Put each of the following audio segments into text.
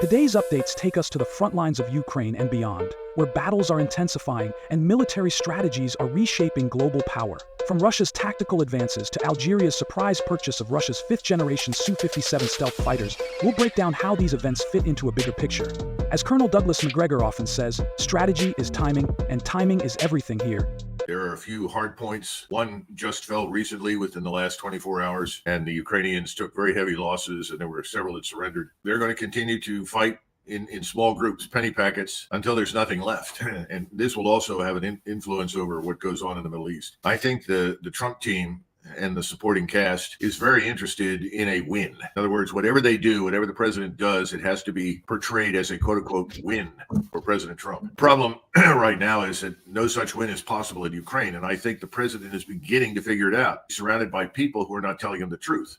Today's updates take us to the front lines of Ukraine and beyond, where battles are intensifying and military strategies are reshaping global power. From Russia's tactical advances to Algeria's surprise purchase of Russia's fifth-generation Su57 stealth fighters, we'll break down how these events fit into a bigger picture. As Colonel Douglas Macgregor often says, strategy is timing, and timing is everything here. There are a few hard points. One just fell recently within the last 24 hours, and the Ukrainians took very heavy losses, and there were several that surrendered. They're going to continue to fight in small groups, penny packets, until there's nothing left. And this will also have an influence over what goes on in the Middle East. I think the Trump team and the supporting cast is very interested in a win. In other words, whatever they do, whatever the president does, it has to be portrayed as a quote-unquote win for President Trump. Problem right now is that no such win is possible in Ukraine, and I think the president is beginning to figure it out. He's surrounded by people who are not telling him the truth.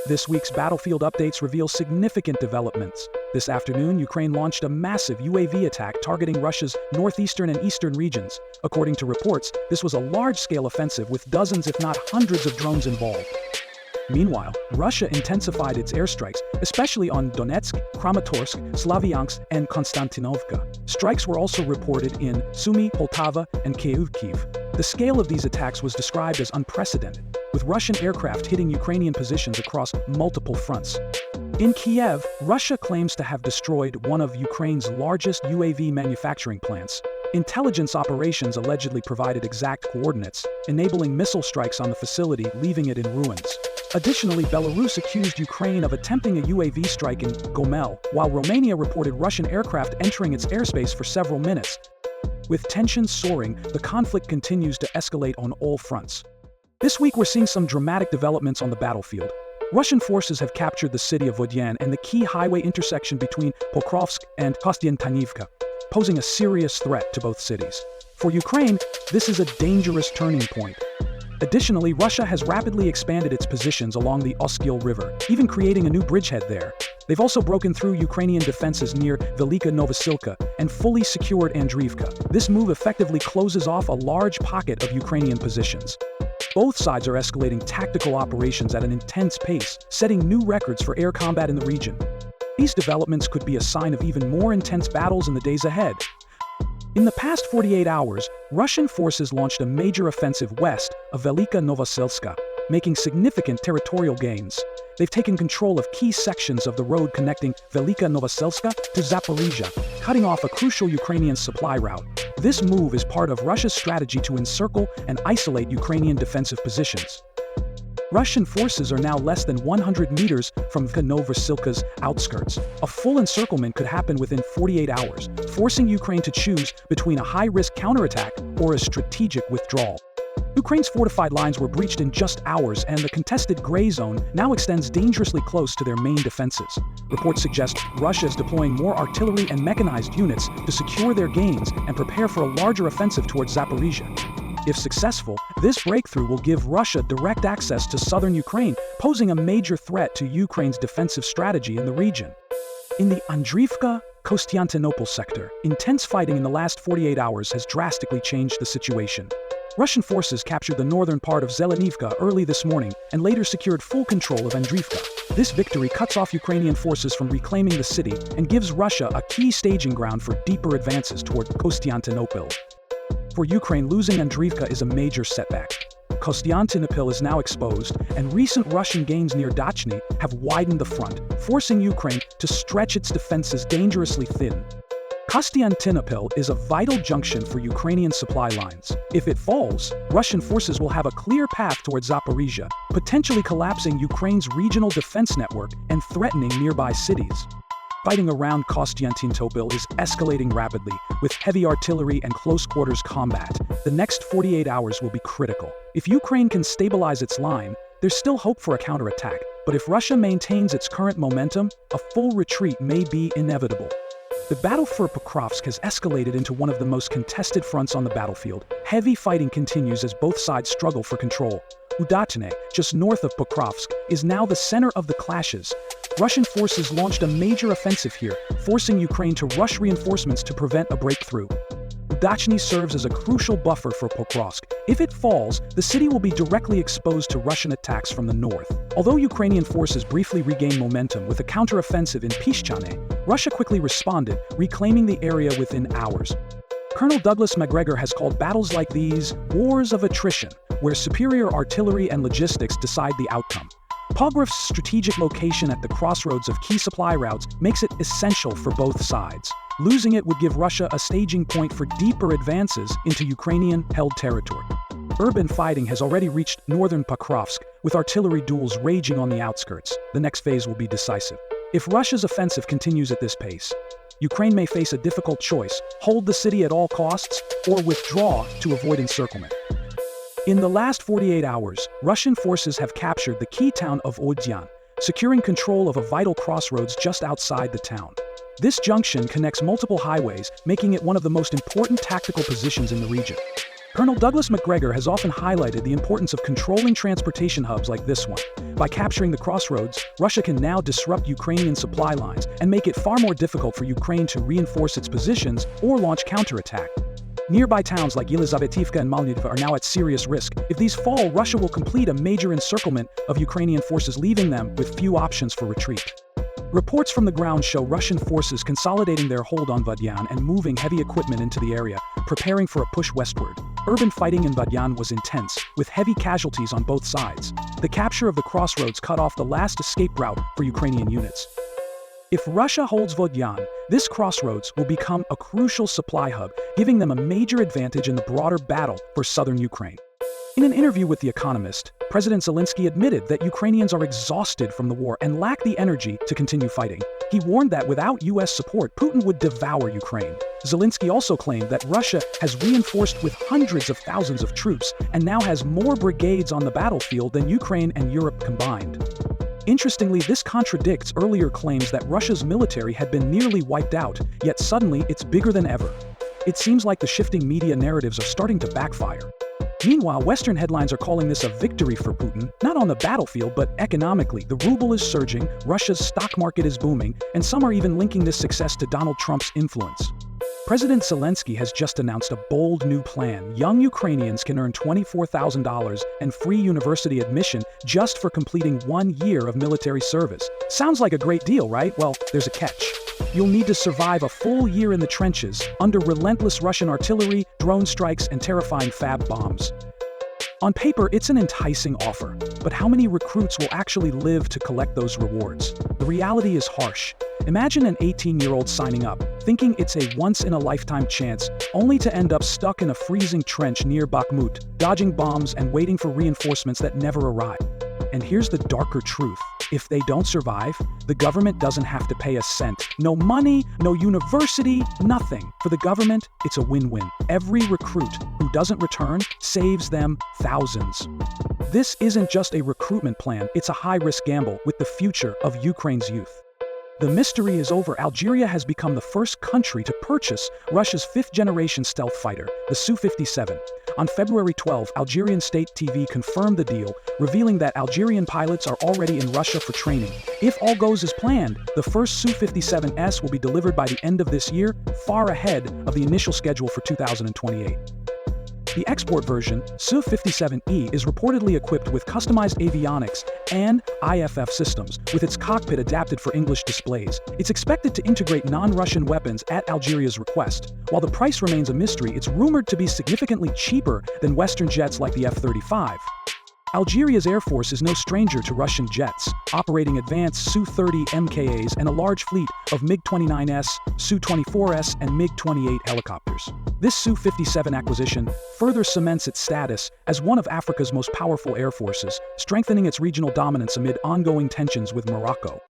This week's battlefield updates reveal significant developments. This afternoon, Ukraine launched a massive UAV attack targeting Russia's northeastern and eastern regions. According to reports, this was a large-scale offensive with dozens if not hundreds of drones involved. Meanwhile, Russia intensified its airstrikes, especially on Donetsk, Kramatorsk, Slavyansk, and Konstantinovka. Strikes were also reported in Sumy, Poltava, and Kyiv. The scale of these attacks was described as unprecedented, with Russian aircraft hitting Ukrainian positions across multiple fronts. In Kiev, Russia claims to have destroyed one of Ukraine's largest UAV manufacturing plants. Intelligence operations allegedly provided exact coordinates, enabling missile strikes on the facility, leaving it in ruins. Additionally, Belarus accused Ukraine of attempting a UAV strike in Gomel, while Romania reported Russian aircraft entering its airspace for several minutes. With tensions soaring, the conflict continues to escalate on all fronts. This week we're seeing some dramatic developments on the battlefield. Russian forces have captured the city of Vodyan and the key highway intersection between Pokrovsk and Kostiantynivka, posing a serious threat to both cities. For Ukraine, this is a dangerous turning point. Additionally, Russia has rapidly expanded its positions along the Oskil River, even creating a new bridgehead there. They've also broken through Ukrainian defenses near Velika Novosilka and fully secured Andriivka. This move effectively closes off a large pocket of Ukrainian positions. Both sides are escalating tactical operations at an intense pace, setting new records for air combat in the region. These developments could be a sign of even more intense battles in the days ahead. In the past 48 hours, Russian forces launched a major offensive west of Velika Novosilska, making significant territorial gains. They've taken control of key sections of the road connecting Velika Novosilska to Zaporizhia, cutting off a crucial Ukrainian supply route. This move is part of Russia's strategy to encircle and isolate Ukrainian defensive positions. Russian forces are now less than 100 meters from Novosilka's outskirts. A full encirclement could happen within 48 hours, forcing Ukraine to choose between a high-risk counterattack or a strategic withdrawal. Ukraine's fortified lines were breached in just hours, and the contested gray zone now extends dangerously close to their main defenses. Reports suggest Russia is deploying more artillery and mechanized units to secure their gains and prepare for a larger offensive towards Zaporizhia. If successful, this breakthrough will give Russia direct access to southern Ukraine, posing a major threat to Ukraine's defensive strategy in the region. In the Andriivka-Kostiantinople sector, intense fighting in the last 48 hours has drastically changed the situation. Russian forces captured the northern part of Zelenivka early this morning and later secured full control of Andriivka. This victory cuts off Ukrainian forces from reclaiming the city and gives Russia a key staging ground for deeper advances toward Kostiantinople. For Ukraine, losing Andriivka is a major setback. Kostiantinople is now exposed, and recent Russian gains near Dachny have widened the front, forcing Ukraine to stretch its defenses dangerously thin. Kostiantinople is a vital junction for Ukrainian supply lines. If it falls, Russian forces will have a clear path towards Zaporizhia, potentially collapsing Ukraine's regional defense network and threatening nearby cities. Fighting around Kostiantinople is escalating rapidly, with heavy artillery and close-quarters combat. The next 48 hours will be critical. If Ukraine can stabilize its line, there's still hope for a counterattack, but if Russia maintains its current momentum, a full retreat may be inevitable. The battle for Pokrovsk has escalated into one of the most contested fronts on the battlefield. Heavy fighting continues as both sides struggle for control. Udatne, just north of Pokrovsk, is now the center of the clashes. Russian forces launched a major offensive here, forcing Ukraine to rush reinforcements to prevent a breakthrough. Udachny serves as a crucial buffer for Pokrovsk. If it falls, the city will be directly exposed to Russian attacks from the north. Although Ukrainian forces briefly regained momentum with a counteroffensive in Piszczane, Russia quickly responded, reclaiming the area within hours. Colonel Douglas Macgregor has called battles like these wars of attrition, where superior artillery and logistics decide the outcome. Pokrovsk's strategic location at the crossroads of key supply routes makes it essential for both sides. Losing it would give Russia a staging point for deeper advances into Ukrainian-held territory. Urban fighting has already reached northern Pokrovsk, with artillery duels raging on the outskirts. The next phase will be decisive. If Russia's offensive continues at this pace, Ukraine may face a difficult choice: hold the city at all costs or withdraw to avoid encirclement. In the last 48 hours, Russian forces have captured the key town of Odyan, securing control of a vital crossroads just outside the town. This junction connects multiple highways, making it one of the most important tactical positions in the region. Colonel Douglas Macgregor has often highlighted the importance of controlling transportation hubs like this one. By capturing the crossroads, Russia can now disrupt Ukrainian supply lines and make it far more difficult for Ukraine to reinforce its positions or launch counterattack. Nearby towns like Yelizavetivka and Malniv are now at serious risk. If these fall, Russia will complete a major encirclement of Ukrainian forces, leaving them with few options for retreat. Reports from the ground show Russian forces consolidating their hold on Vadyan and moving heavy equipment into the area, preparing for a push westward. Urban fighting in Vadyan was intense, with heavy casualties on both sides. The capture of the crossroads cut off the last escape route for Ukrainian units. If Russia holds Vodyan, this crossroads will become a crucial supply hub, giving them a major advantage in the broader battle for southern Ukraine. In an interview with The Economist, President Zelensky admitted that Ukrainians are exhausted from the war and lack the energy to continue fighting. He warned that without U.S. support, Putin would devour Ukraine. Zelensky also claimed that Russia has reinforced with hundreds of thousands of troops and now has more brigades on the battlefield than Ukraine and Europe combined. Interestingly, this contradicts earlier claims that Russia's military had been nearly wiped out, yet suddenly it's bigger than ever. It seems like the shifting media narratives are starting to backfire. Meanwhile, Western headlines are calling this a victory for Putin, not on the battlefield, but economically. The ruble is surging, Russia's stock market is booming, and some are even linking this success to Donald Trump's influence. President Zelensky has just announced a bold new plan. Young Ukrainians can earn $24,000 and free university admission just for completing 1 year of military service. Sounds like a great deal, right? Well, there's a catch. You'll need to survive a full year in the trenches under relentless Russian artillery, drone strikes, and terrifying fab bombs. On paper, it's an enticing offer, but how many recruits will actually live to collect those rewards? The reality is harsh. Imagine an 18-year-old signing up, thinking it's a once-in-a-lifetime chance, only to end up stuck in a freezing trench near Bakhmut, dodging bombs and waiting for reinforcements that never arrive. And here's the darker truth. If they don't survive, the government doesn't have to pay a cent. No money, no university, nothing. For the government, it's a win-win. Every recruit who doesn't return saves them thousands. This isn't just a recruitment plan, it's a high-risk gamble with the future of Ukraine's youth. The mystery is over. Algeria has become the first country to purchase Russia's fifth-generation stealth fighter, the Su57. On February 12, Algerian state TV confirmed the deal, revealing that Algerian pilots are already in Russia for training. If all goes as planned, the first Su57S will be delivered by the end of this year, far ahead of the initial schedule for 2028. The export version, Su57E, is reportedly equipped with customized avionics and IFF systems, with its cockpit adapted for English displays. It's expected to integrate non-Russian weapons at Algeria's request. While the price remains a mystery, it's rumored to be significantly cheaper than Western jets like the F-35. Algeria's Air Force is no stranger to Russian jets, operating advanced Su-30 MKAs and a large fleet of MiG-29S, Su-24S, and MiG-28 helicopters. This Su-57 acquisition further cements its status as one of Africa's most powerful air forces, strengthening its regional dominance amid ongoing tensions with Morocco.